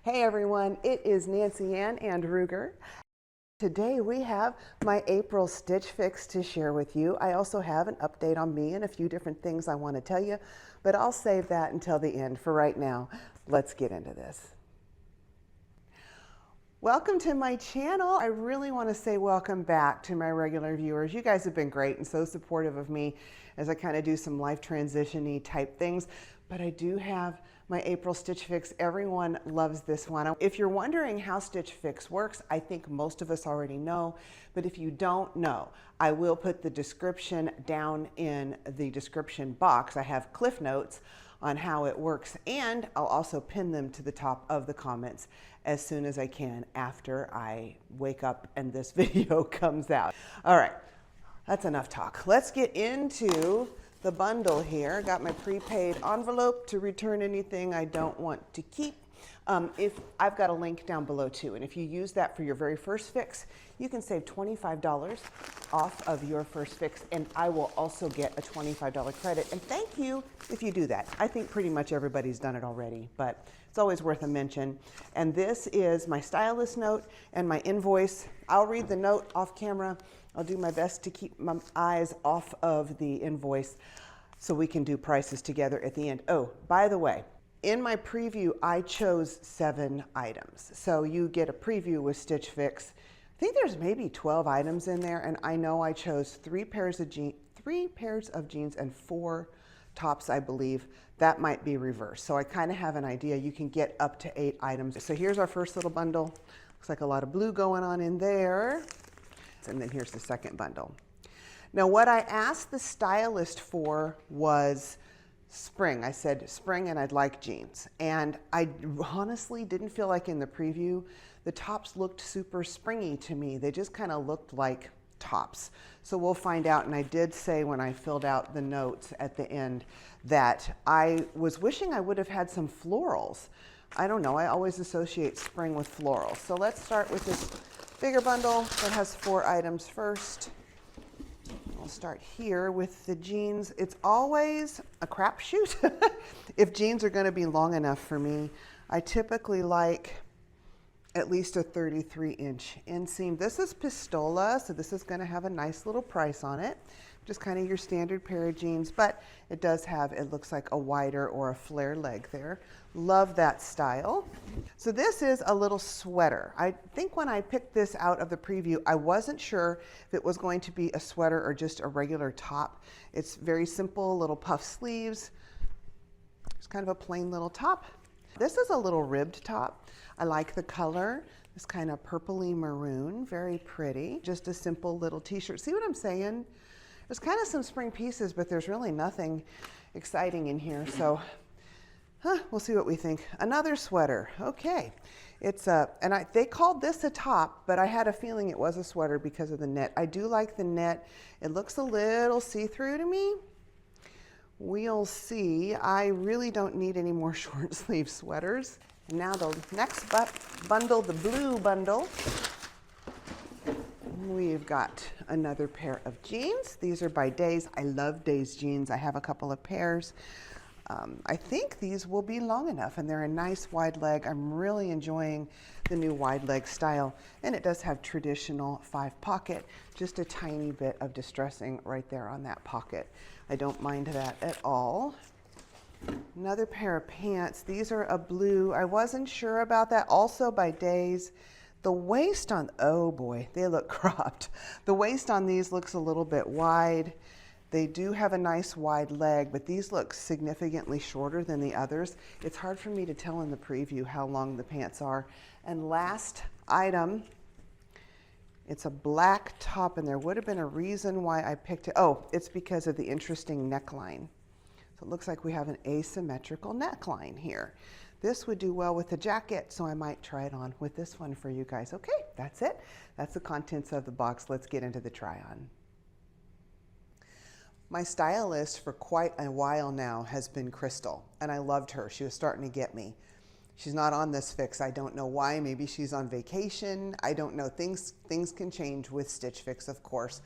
Hey everyone, it is Nancy Ann and Ruger. Today we have my April Stitch Fix to share with you. I also have an update on me and a few different things I want to tell you, but I'll save that until the end. For right now, let's get into this. Welcome to my channel. I really want to say welcome back to my regular viewers. You guys have been great and so supportive of me as I kind of do some life transition-y type things, but I do have my April Stitch Fix. Everyone loves this one. If you're wondering how Stitch Fix works, I think most of us already know, but if you don't know, I will put the description down in the description box. I have cliff notes on how it works, and I'll also pin them to the top of the comments as soon as I can after I wake up and this video comes out. All right, that's enough talk. Let's get into the bundle here. Got my prepaid envelope to return anything I don't want to keep. If I've got a link down below too, and if you use that for your very first fix, you can save $25 off of your first fix, and I will also get a $25 credit. And thank you if you do that. I think pretty much everybody's done it already, but it's always worth a mention. And this is my stylist note and my invoice. I'll read the note off camera. I'll do my best to keep my eyes off of the invoice so we can do prices together at the end. Oh, by the way, in my preview, I chose 7 items. So you get a preview with Stitch Fix. I think there's maybe 12 items in there, and I know I chose 3 pairs of jeans and 4 tops, I believe. That might be reversed. So I kind of have an idea. You can get up to 8 items. So here's our first little bundle. Looks like a lot of blue going on in there. And then here's the second bundle. Now what I asked the stylist for was spring. I said spring and I'd like jeans. And I honestly didn't feel like in the preview the tops looked super springy to me. They just kind of looked like tops. So we'll find out. And I did say when I filled out the notes at the end that I was wishing I would have had some florals. I don't know, I always associate spring with florals. So let's start with this bigger bundle that has 4 items first. I'll start here with the jeans. It's always a crapshoot if jeans are going to be long enough for me. I typically like at least a 33-inch inseam. This is Pistola, so this is going to have a nice little price on it. Just kind of your standard pair of jeans, but it does have, it looks like a wider or a flare leg there. Love that style. So this is a little sweater. I think when I picked this out of the preview, I wasn't sure if it was going to be a sweater or just a regular top. It's very simple, little puff sleeves. It's kind of a plain little top. This is a little ribbed top. I like the color. It's kind of purpley maroon, very pretty. Just a simple little t-shirt. See what I'm saying? There's kind of some spring pieces, but there's really nothing exciting in here. So we'll see what we think. Another sweater. Okay. It's they called this a top, but I had a feeling it was a sweater because of the net. I do like the net. It looks a little see-through to me. We'll see. I really don't need any more short sleeve sweaters. And now the next bundle, the blue bundle. We've got another pair of jeans. These are by Days. I love Days jeans. I have a couple of pairs. I think these will be long enough, and they're a nice wide leg. I'm really enjoying the new wide leg style, and it does have traditional 5 pocket, just a tiny bit of distressing right there on that pocket. I don't mind that at all. Another pair of pants. These are a blue. I wasn't sure about that. Also by Days. The waist on, oh boy, they look cropped. The waist on these looks a little bit wide. They do have a nice wide leg, but these look significantly shorter than the others. It's hard for me to tell in the preview how long the pants are. And last item, it's a black top, and there would have been a reason why I picked it. Oh, it's because of the interesting neckline. So it looks like we have an asymmetrical neckline here. This would do well with the jacket, so I might try it on with this one for you guys. Okay, that's it. That's the contents of the box. Let's get into the try-on. My stylist for quite a while now has been Crystal, and I loved her. She was starting to get me. She's not on this fix. I don't know why. Maybe she's on vacation. I don't know. Things can change with Stitch Fix, of course.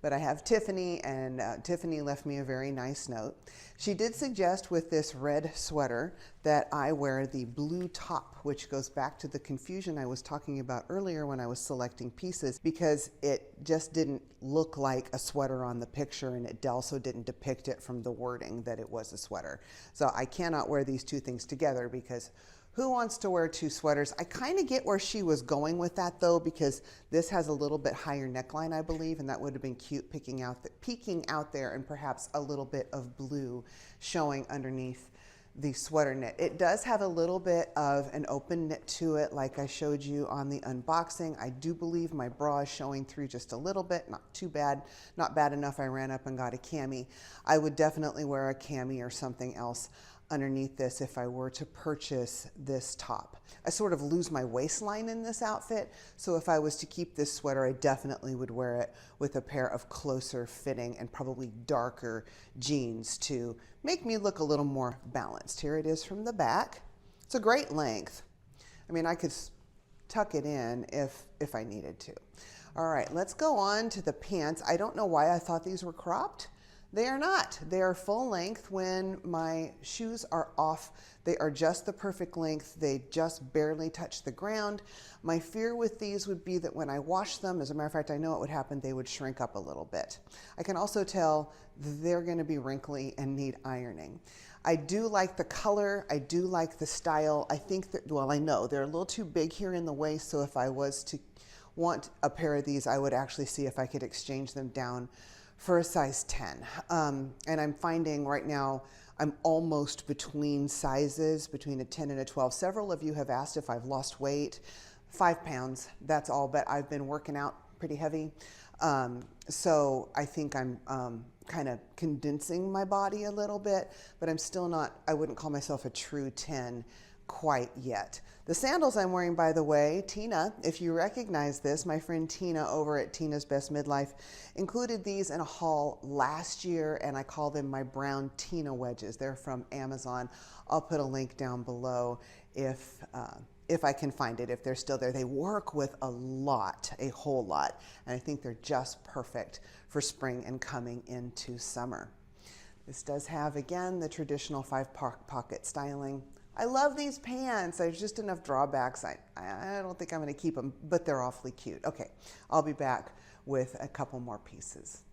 But I have Tiffany, and Tiffany left me a very nice note. She did suggest with this red sweater that I wear the blue top, which goes back to the confusion I was talking about earlier when I was selecting pieces, because it just didn't look like a sweater on the picture, and it also didn't depict it from the wording that it was a sweater. So I cannot wear these two things together, because who wants to wear two sweaters? I kind of get where she was going with that though, because this has a little bit higher neckline, I believe, and that would have been cute peeking out there, and perhaps a little bit of blue showing underneath the sweater knit. It does have a little bit of an open knit to it, like I showed you on the unboxing. I do believe my bra is showing through just a little bit, not too bad, not bad enough I ran up and got a cami. I would definitely wear a cami or something else underneath this if I were to purchase this top. I sort of lose my waistline in this outfit, so if I was to keep this sweater, I definitely would wear it with a pair of closer fitting and probably darker jeans to make me look a little more balanced. Here it is from the back. It's a great length. I mean, I could tuck it in if I needed to. All right, let's go on to the pants. I don't know why I thought these were cropped. They are not. They are full length when my shoes are off. They are just the perfect length. They just barely touch the ground. My fear with these would be that when I wash them, as a matter of fact, I know it would happen, they would shrink up a little bit. I can also tell they're going to be wrinkly and need ironing. I do like the color. I do like the style. I think that, well, I know they're a little too big here in the waist, so if I was to want a pair of these, I would actually see if I could exchange them down for a size 10. And I'm finding right now I'm almost between sizes, between a 10 and a 12. Several of you have asked if I've lost weight. 5 pounds, that's all, but I've been working out pretty heavy. So I think I'm kind of condensing my body a little bit, but I'm still not, I wouldn't call myself a true 10 quite yet. The sandals I'm wearing, by the way, Tina, if you recognize this, my friend Tina over at Tina's Best Midlife included these in a haul last year, and I call them my brown Tina wedges. They're from Amazon. I'll put a link down below if I can find it, if they're still there. They work with a whole lot, and I think they're just perfect for spring and coming into summer. This does have, again, the traditional 5-pocket styling. I love these pants. There's just enough drawbacks. I don't think I'm going to keep them, but they're awfully cute. Okay, I'll be back with a couple more pieces.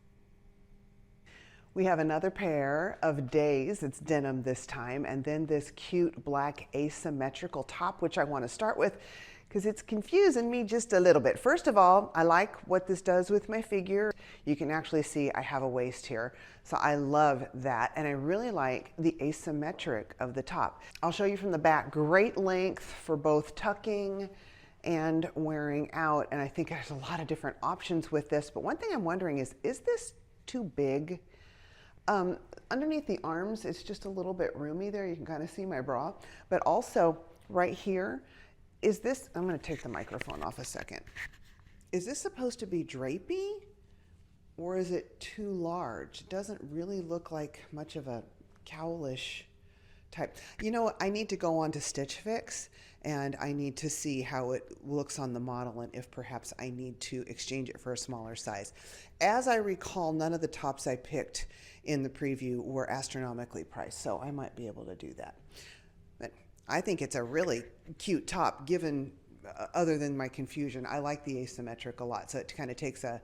We have another pair of Days. It's denim this time, and then this cute black asymmetrical top, which I want to start with because it's confusing me just a little bit. First of all, I like what this does with my figure. You can actually see I have a waist here, so I love that, and I really like the asymmetric of the top. I'll show you from the back. Great length for both tucking and wearing out, and I think there's a lot of different options with this, but one thing I'm wondering is this too big? Underneath the arms, it's just a little bit roomy there. You can kind of see my bra, but also right here, is this, I'm going to take the microphone off a second. Is this supposed to be drapey, or is it too large? It doesn't really look like much of a cowlish type. You know what? I need to go on to Stitch Fix, and I need to see how it looks on the model and if perhaps I need to exchange it for a smaller size. As I recall, none of the tops I picked in the preview were astronomically priced, so I might be able to do that. But I think it's a really cute top, given other than my confusion. I like the asymmetric a lot, so it kind of takes a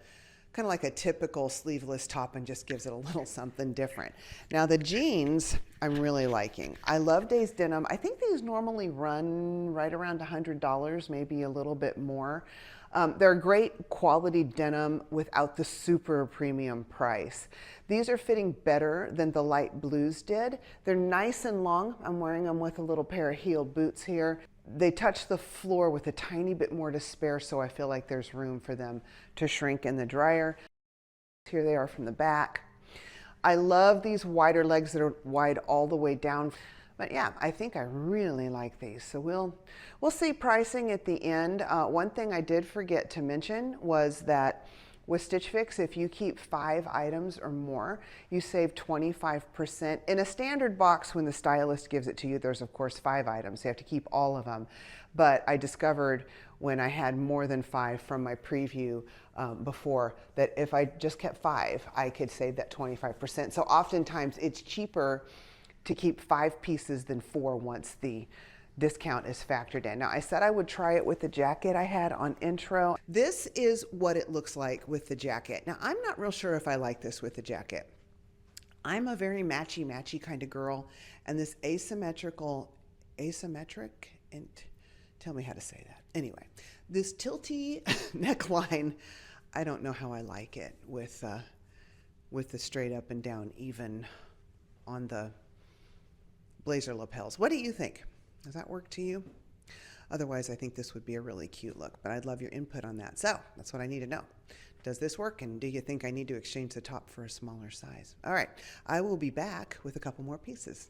kind of like a typical sleeveless top and just gives it a little something different. Now the jeans I'm really liking. I love Days denim. I think these normally run right around $100, maybe a little bit more. They're great quality denim without the super premium price. These are fitting better than the light blues did. They're nice and long. I'm wearing them with a little pair of heel boots here. They touch the floor with a tiny bit more to spare, so I feel like there's room for them to shrink in the dryer. Here they are from the back. I love these wider legs that are wide all the way down. But yeah, I think I really like these. So we'll see pricing at the end. One thing I did forget to mention was that With Stitch Fix, if you keep 5 items or more, you save 25%. In a standard box, when the stylist gives it to you, there's of course 5 items. You have to keep all of them. But I discovered when I had more than 5 from my preview before that if I just kept 5, I could save that 25%. So oftentimes it's cheaper to keep 5 pieces than 4 once the discount is factored in. Now, I said I would try it with the jacket I had on intro. This is what it looks like with the jacket. Now, I'm not real sure if I like this with the jacket. I'm a very matchy kind of girl, and this asymmetric, and tell me how to say that. Anyway, this tilty neckline, I don't know how I like it with the straight up and down even on the blazer lapels. What do you think? Does that work to you? Otherwise, I think this would be a really cute look, but I'd love your input on that. So that's what I need to know. Does this work? And do you think I need to exchange the top for a smaller size? All right, I will be back with a couple more pieces.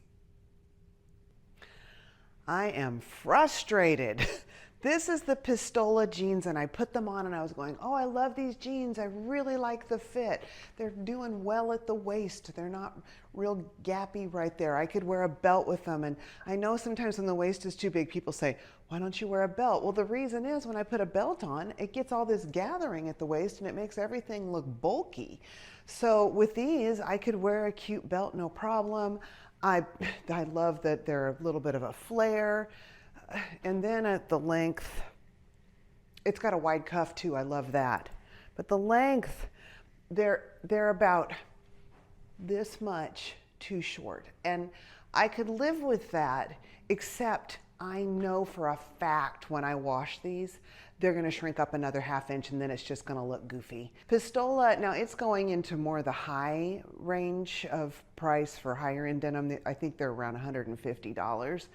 I am frustrated. This is the Pistola jeans, and I put them on and I was going, oh, I love these jeans. I really like the fit. They're doing well at the waist. They're not real gappy right there. I could wear a belt with them. And I know sometimes when the waist is too big, people say, why don't you wear a belt? Well, the reason is when I put a belt on, it gets all this gathering at the waist and it makes everything look bulky. So with these, I could wear a cute belt, no problem. I love that they're a little bit of a flare. And then at the length, it's got a wide cuff too. I love that. But the length, they're about this much too short. And I could live with that, except I know for a fact when I wash these, they're going to shrink up another ½ inch and then it's just going to look goofy. Pistola, now it's going into more the high range of price for higher end denim. I think they're around $150.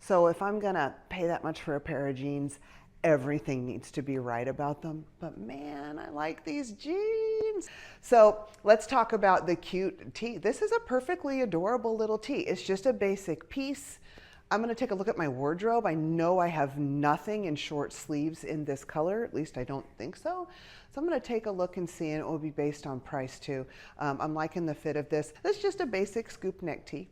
So if I'm gonna pay that much for a pair of jeans, everything needs to be right about them. But man, I like these jeans. So let's talk about the cute tee. This is a perfectly adorable little tee. It's just a basic piece. I'm gonna take a look at my wardrobe. I know I have nothing in short sleeves in this color, at least I don't think so. So I'm gonna take a look and see, and it will be based on price too. I'm liking the fit of this. It's just a basic scoop neck tee.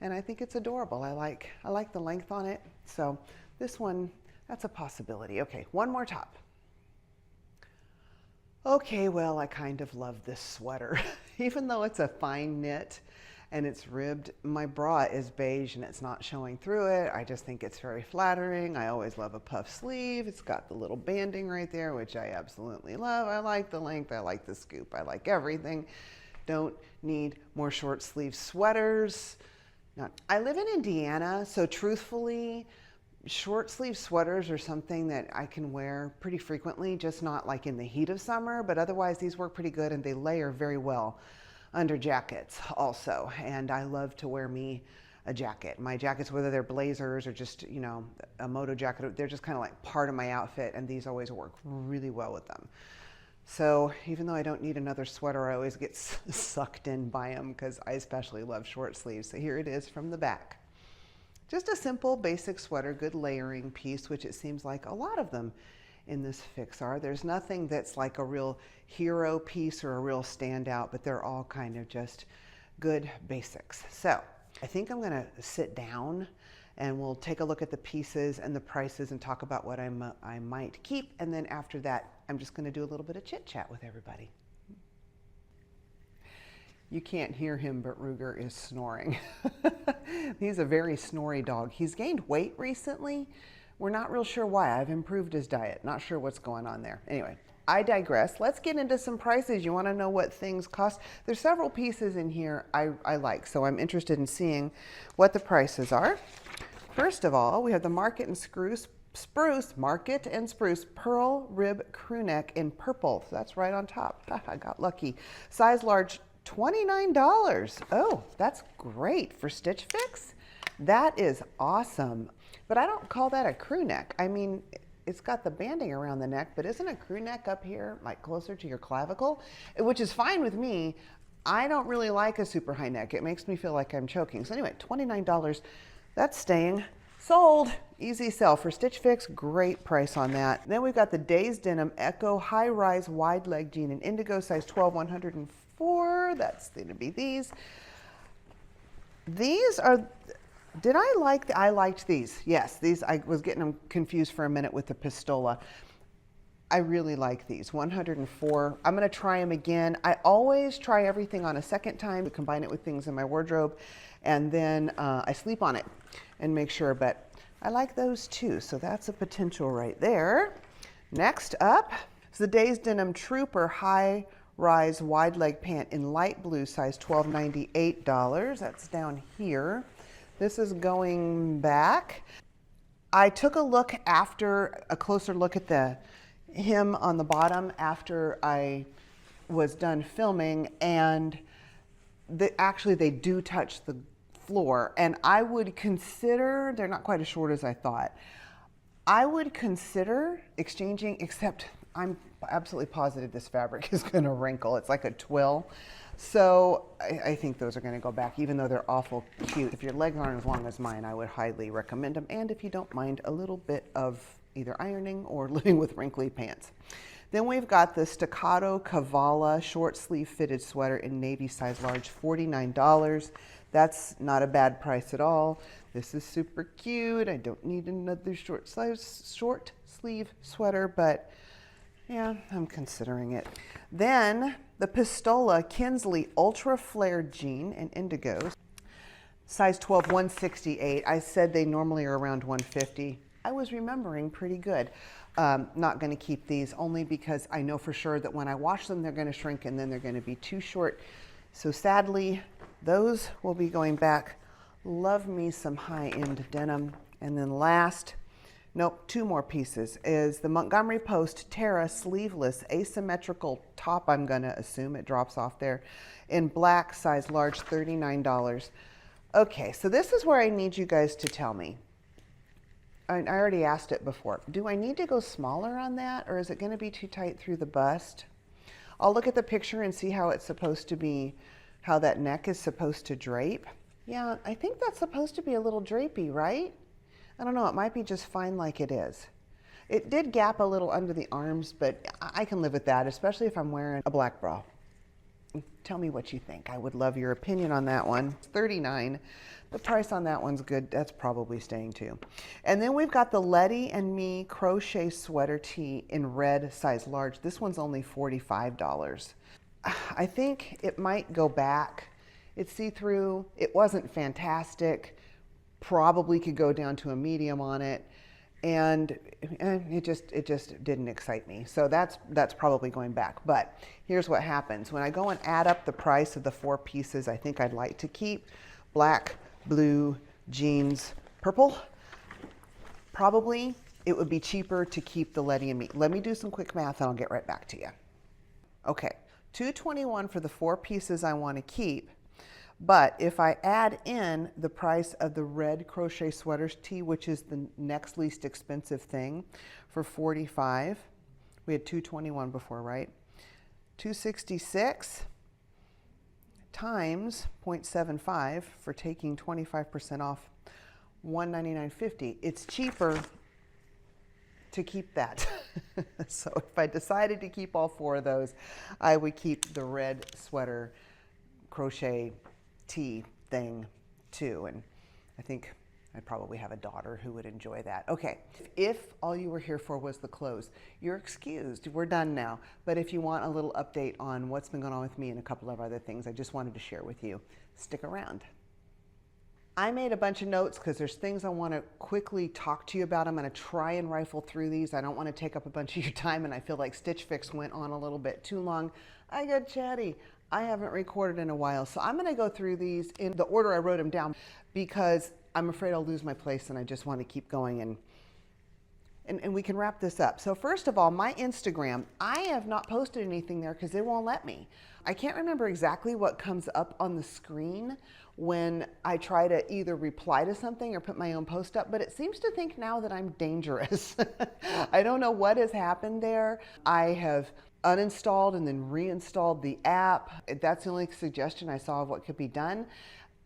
And I think it's adorable. I like the length on it. So this one, that's a possibility. Okay, one more top. Okay, well, I kind of love this sweater. Even though it's a fine knit and it's ribbed, my bra is beige and it's not showing through it. I just think it's very flattering. I always love a puff sleeve. It's got the little banding right there, which I absolutely love. I like the length, I like the scoop, I like everything. Don't need more short sleeve sweaters. I live in Indiana, so truthfully, short sleeve sweaters are something that I can wear pretty frequently, just not like in the heat of summer, but otherwise these work pretty good and they layer very well under jackets also. And I love to wear me a jacket. My jackets, whether they're blazers or just, you know, a moto jacket, they're just kind of like part of my outfit, and these always work really well with them. So even though I don't need another sweater, I always get sucked in by them because I especially love short sleeves. So here it is from the back. Just a simple basic sweater, good layering piece, which it seems like a lot of them in this fix are. There's nothing that's like a real hero piece or a real standout, but they're all kind of just good basics. So I think I'm gonna sit down and we'll take a look at the pieces and the prices and talk about what I might keep. And then after that, I'm just gonna do a little bit of chit chat with everybody. You can't hear him, but Ruger is snoring. He's a very snory dog. He's gained weight recently. We're not real sure why. I've improved his diet. Not sure what's going on there. Anyway, I digress. Let's get into some prices. You want to know what things cost? There's several pieces in here I like, so I'm interested in seeing what the prices are. First of all, we have the Market and Spruce Pearl Rib Crew Neck in purple. So that's right on top. I got lucky. Size large, $29. Oh, that's great for Stitch Fix. That is awesome. But I don't call that a crew neck. I mean, it's got the banding around the neck, but isn't a crew neck up here, like closer to your clavicle? Which is fine with me. I don't really like a super high neck. It makes me feel like I'm choking. So anyway, $29, that's staying. Sold. Easy sell for Stitch Fix. Great price on that. Then we've got the Days Denim Echo High Rise Wide Leg Jean in indigo, size 12, 104. That's going to be these. These are, I liked these. Yes, these, I was getting them confused for a minute with the Pistola. I really like these, 104. I'm gonna try them again. I always try everything on a second time to combine it with things in my wardrobe, and then I sleep on it and make sure, but I like those too, so that's a potential right there. Next up is the Days Denim Trooper High Rise Wide Leg Pant in light blue, size 12, $98. That's down here. This is going back. I took a closer look at the hem on the bottom after I was done filming, and actually they do touch the floor, and I would consider, they're not quite as short as I thought. I would consider exchanging, except I'm absolutely positive this fabric is going to wrinkle. It's like a twill. So I think those are going to go back, even though they're awful cute. If your legs aren't as long as mine, I would highly recommend them. And if you don't mind a little bit of either ironing or living with wrinkly pants. Then we've got the Staccato Cavallo short sleeve fitted sweater in navy, size large, $49. That's not a bad price at all. This is super cute. I don't need another short sleeve sweater, but yeah, I'm considering it. Then the Pistola Kinsley Ultra Flare Jean in indigo, size 12, 168. I said they normally are around 150. I was remembering pretty good. Not going to keep these only because I know for sure that when I wash them, they're going to shrink and then they're going to be too short. So sadly, those will be going back. Love me some high-end denim. And then last, nope, two more pieces, is the Montgomery Post Terra sleeveless asymmetrical top. I'm going to assume it drops off there in black, size large, $39. Okay, so this is where I need you guys to tell me. I already asked it before. Do I need to go smaller on that, or is it going to be too tight through the bust? I'll look at the picture and see how it's supposed to be, how that neck is supposed to drape. Yeah, I think that's supposed to be a little drapey, right? I don't know, it might be just fine like it is. It did gap a little under the arms, but I can live with that, especially if I'm wearing a black bra. Tell me what you think. I would love your opinion on that one. It's $39. The price on that one's good. That's probably staying too. And then we've got the Letty and Me crochet sweater tee in red, size large. This one's only $45. I think it might go back. It's see-through. It wasn't fantastic. Probably could go down to a medium on it. And it just didn't excite me. So that's probably going back. But here's what happens. When I go and add up the price of the four pieces I think I'd like to keep, black, blue, jeans, purple, probably it would be cheaper to keep the Letty and Me. Let me do some quick math and I'll get right back to you. Okay, $221 for the four pieces I want to keep. But if I add in the price of the red crochet sweaters tee, which is the next least expensive thing, for $45, we had $221 before, right? $266 times 0.75 for taking 25% off, $199.50. It's cheaper to keep that. So if I decided to keep all four of those, I would keep the red sweater crochet tee thing too, and I think I'd probably have a daughter who would enjoy that. Okay, if all you were here for was the clothes, you're excused. We're done now. But if you want a little update on what's been going on with me and a couple of other things I just wanted to share with you, stick around. I made a bunch of notes because there's things I want to quickly talk to you about. I'm going to try and rifle through these. I don't want to take up a bunch of your time, and I feel like Stitch Fix went on a little bit too long. I got chatty. I haven't recorded in a while, so I'm going to go through these in the order I wrote them down because I'm afraid I'll lose my place, and I just want to keep going, and we can wrap this up. So first of all, my Instagram, I have not posted anything there because it won't let me. I can't remember exactly what comes up on the screen when I try to either reply to something or put my own post up, but it seems to think now that I'm dangerous. I don't know what has happened there. I have uninstalled and then reinstalled the app. That's the only suggestion I saw of what could be done.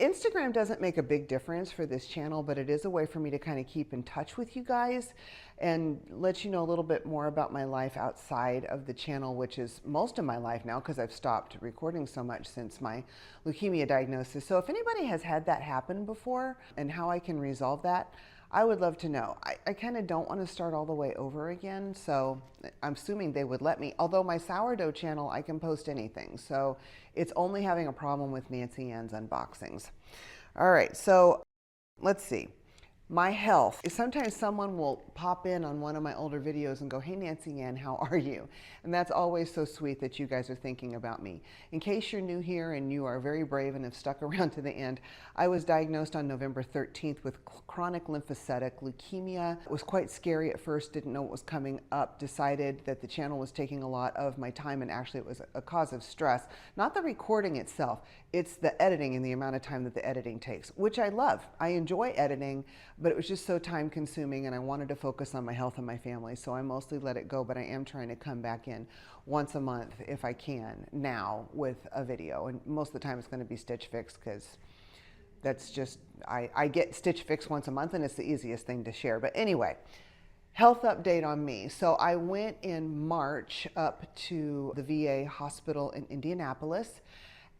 Instagram doesn't make a big difference for this channel, but it is a way for me to kind of keep in touch with you guys and let you know a little bit more about my life outside of the channel, which is most of my life now because I've stopped recording so much since my leukemia diagnosis. So if anybody has had that happen before and how I can resolve that, I would love to know. I kind of don't want to start all the way over again, so I'm assuming they would let me. Although my sourdough channel, I can post anything, so it's only having a problem with Nancy Ann's unboxings. All right, so let's see. My health. Sometimes someone will pop in on one of my older videos and go, "Hey Nancy Ann, how are you?" And that's always so sweet that you guys are thinking about me. In case you're new here and you are very brave and have stuck around to the end, I was diagnosed on November 13th with chronic lymphocytic leukemia. It was quite scary at first, didn't know what was coming up, decided that the channel was taking a lot of my time, and actually it was a cause of stress. Not the recording itself, it's the editing and the amount of time that the editing takes, which I love. I enjoy editing, but it was just so time consuming and I wanted to focus on my health and my family, so I mostly let it go, but I am trying to come back in once a month if I can now with a video, and most of the time it's going to be Stitch Fix because that's just, I get Stitch Fix once a month and it's the easiest thing to share. But anyway, health update on me. So I went in March up to the VA hospital in Indianapolis,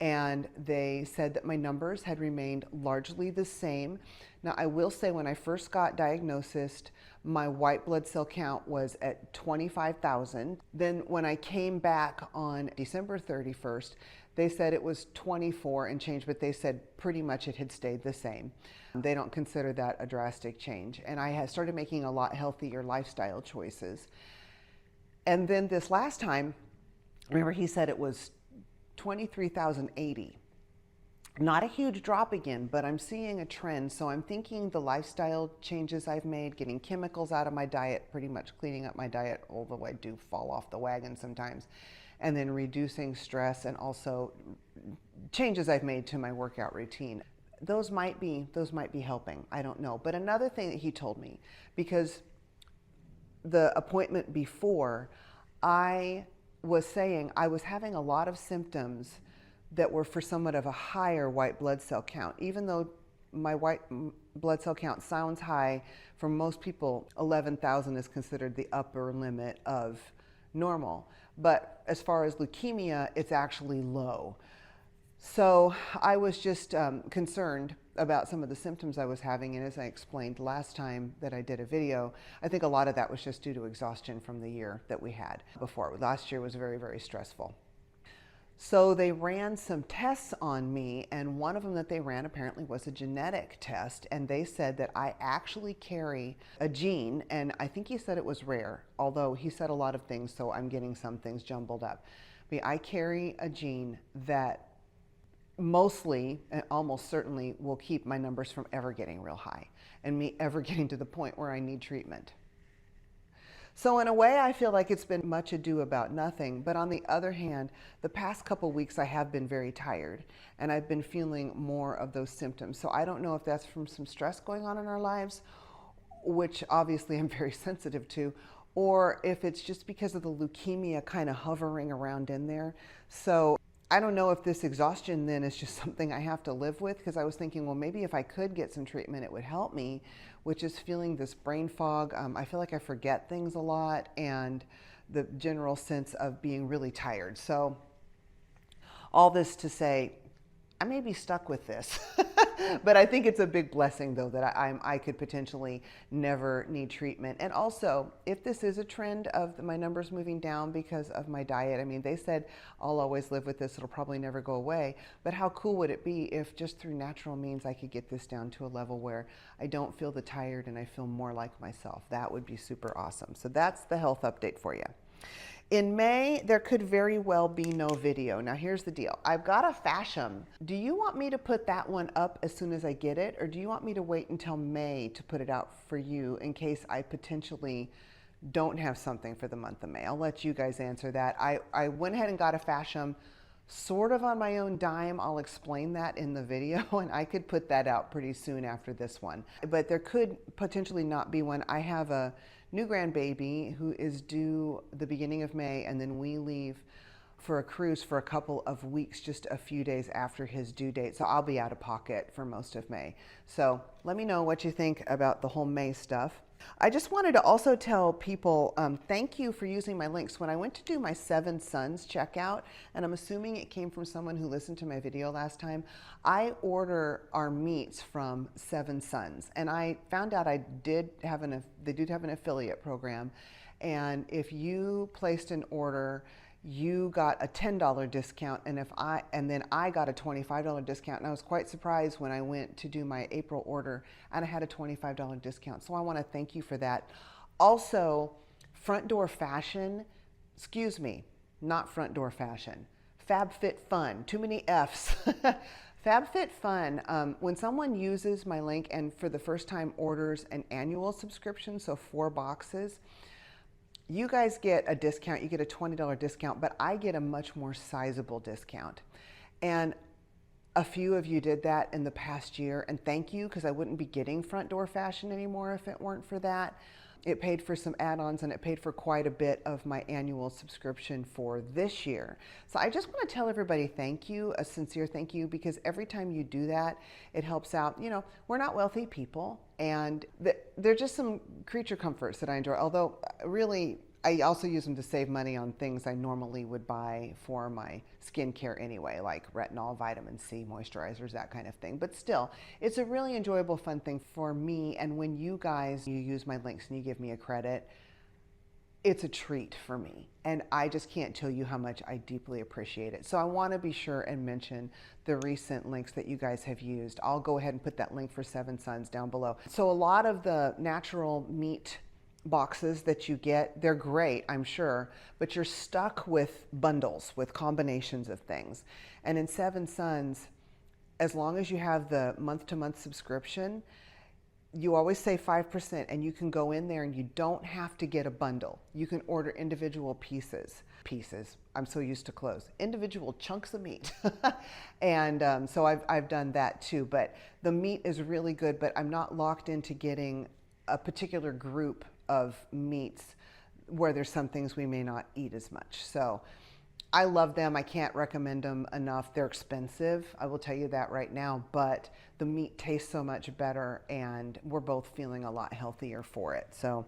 and they said that my numbers had remained largely the same. Now, I will say when I first got diagnosed, my white blood cell count was at 25,000. Then when I came back on December 31st, they said it was 24 and change, but they said pretty much it had stayed the same. They don't consider that a drastic change. And I had started making a lot healthier lifestyle choices. And then this last time, remember he said it was 23,080. Not a huge drop again, but I'm seeing a trend. So I'm thinking the lifestyle changes I've made, getting chemicals out of my diet, pretty much cleaning up my diet, although I do fall off the wagon sometimes, and then reducing stress, and also changes I've made to my workout routine. Those might be helping. I don't know. But another thing that he told me, because the appointment before, I was saying I was having a lot of symptoms that were for somewhat of a higher white blood cell count. Even though my white blood cell count sounds high, for most people 11,000 is considered the upper limit of normal. But as far as leukemia, it's actually low. So I was just concerned about some of the symptoms I was having, and as I explained last time that I did a video, I think a lot of that was just due to exhaustion from the year that we had before. Last year was very, very stressful. So they ran some tests on me, and one of them that they ran apparently was a genetic test, and they said that I actually carry a gene, and I think he said it was rare, although he said a lot of things, so I'm getting some things jumbled up. But I carry a gene that mostly and almost certainly will keep my numbers from ever getting real high and me ever getting to the point where I need treatment. So in a way, I feel like it's been much ado about nothing. But on the other hand, the past couple weeks I have been very tired and I've been feeling more of those symptoms. So I don't know if that's from some stress going on in our lives, which obviously I'm very sensitive to, or if it's just because of the leukemia kind of hovering around in there. So I don't know if this exhaustion then is just something I have to live with, because I was thinking, well, maybe if I could get some treatment, it would help me, which is feeling this brain fog. I feel like I forget things a lot, and the general sense of being really tired. So all this to say, I may be stuck with this, but I think it's a big blessing though that I could potentially never need treatment. And also, if this is a trend of my numbers moving down because of my diet, I mean, they said I'll always live with this, it'll probably never go away, but how cool would it be if just through natural means I could get this down to a level where I don't feel the tired and I feel more like myself? That would be super awesome. So that's the health update for you. In May, there could very well be no video. Now here's the deal. I've got a Fashom. Do you want me to put that one up as soon as I get it, or do you want me to wait until May to put it out for you in case I potentially don't have something for the month of May? I'll let you guys answer that. I went ahead and got a Fashom sort of on my own dime. I'll explain that in the video, and I could put that out pretty soon after this one. But there could potentially not be one. I have a new grandbaby who is due the beginning of May, and then we leave for a cruise for a couple of weeks, just a few days after his due date. So I'll be out of pocket for most of May. So let me know what you think about the whole May stuff. I just wanted to also tell people thank you for using my links. When I went to do my 7 Sons checkout, and I'm assuming it came from someone who listened to my video last time, I order our meats from 7 Sons, and I found out they did have an affiliate program, and if you placed an order, you got a $10 discount, and then I got a $25 discount. And I was quite surprised when I went to do my April order and I had a $25 discount. So I want to thank you for that. Also, Front Door Fashion, excuse me, not Front Door Fashion, FabFitFun, too many F's. FabFitFun, when someone uses my link and for the first time orders an annual subscription, so 4 boxes, you guys get a discount. You get a $20 discount, but I get a much more sizable discount. And a few of you did that in the past year, and thank you, because I wouldn't be getting Front Door Fashion anymore if it weren't for that. It paid for some add-ons, and it paid for quite a bit of my annual subscription for this year. So I just want to tell everybody thank you, a sincere thank you, because every time you do that, it helps out. You know, we're not wealthy people, and they're just some creature comforts that I enjoy, although really I also use them to save money on things I normally would buy for my skincare anyway, like retinol, vitamin C, moisturizers, that kind of thing. But still, it's a really enjoyable, fun thing for me. And when you use my links and you give me a credit, it's a treat for me. And I just can't tell you how much I deeply appreciate it. So I want to be sure and mention the recent links that you guys have used. I'll go ahead and put that link for 7 Sons down below. So a lot of the natural meat boxes that you get, they're great, I'm sure, but you're stuck with bundles, with combinations of things. And in 7 Sons, as long as you have the month-to-month subscription, you always save 5%, and you can go in there and you don't have to get a bundle. You can order individual pieces. I'm so used to clothes. Individual chunks of meat. And so I've done that too, but the meat is really good, but I'm not locked into getting a particular group of meats where there's some things we may not eat as much. So I love them. I can't recommend them enough. They're expensive, I will tell you that right now, but the meat tastes so much better, and we're both feeling a lot healthier for it. So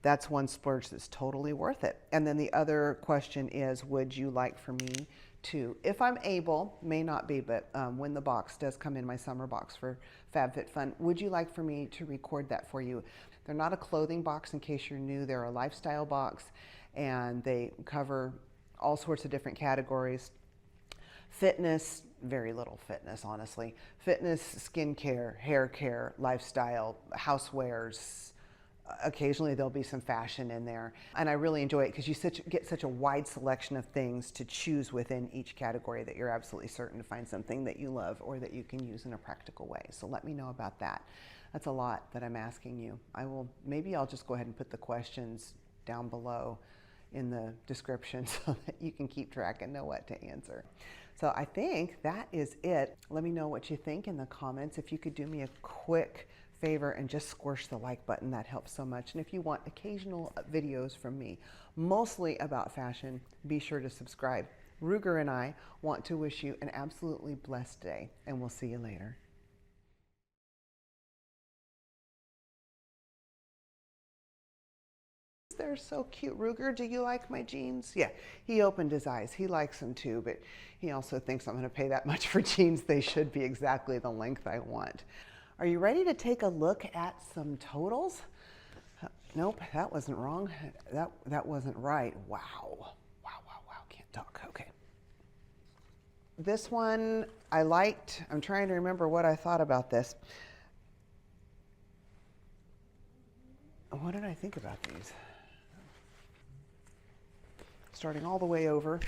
that's one splurge that's totally worth it. And then the other question is, would you like for me to, if I'm able, may not be, but when the box does come in, my summer box for FabFitFun, would you like for me to record that for you? They're not a clothing box, in case you're new. They're a lifestyle box, and they cover all sorts of different categories. Fitness, very little fitness, honestly. Fitness, skincare, hair care, lifestyle, housewares. Occasionally there'll be some fashion in there. And I really enjoy it because you get such a wide selection of things to choose within each category that you're absolutely certain to find something that you love or that you can use in a practical way. So let me know about that. That's a lot that I'm asking you. Maybe I'll just go ahead and put the questions down below in the description so that you can keep track and know what to answer. So I think that is it. Let me know what you think in the comments. If you could do me a quick favor and just squish the like button, that helps so much. And if you want occasional videos from me, mostly about fashion, be sure to subscribe. Ruger and I want to wish you an absolutely blessed day, and we'll see you later. They're so cute. Ruger, do you like my jeans? Yeah, he opened his eyes. He likes them too, but he also thinks I'm going to pay that much for jeans. They should be exactly the length I want. Are you ready to take a look at some totals? Nope, that wasn't wrong. That wasn't right. Wow. Can't talk. Okay. This one I liked. I'm trying to remember what I thought about this. What did I think about these? Starting all the way over.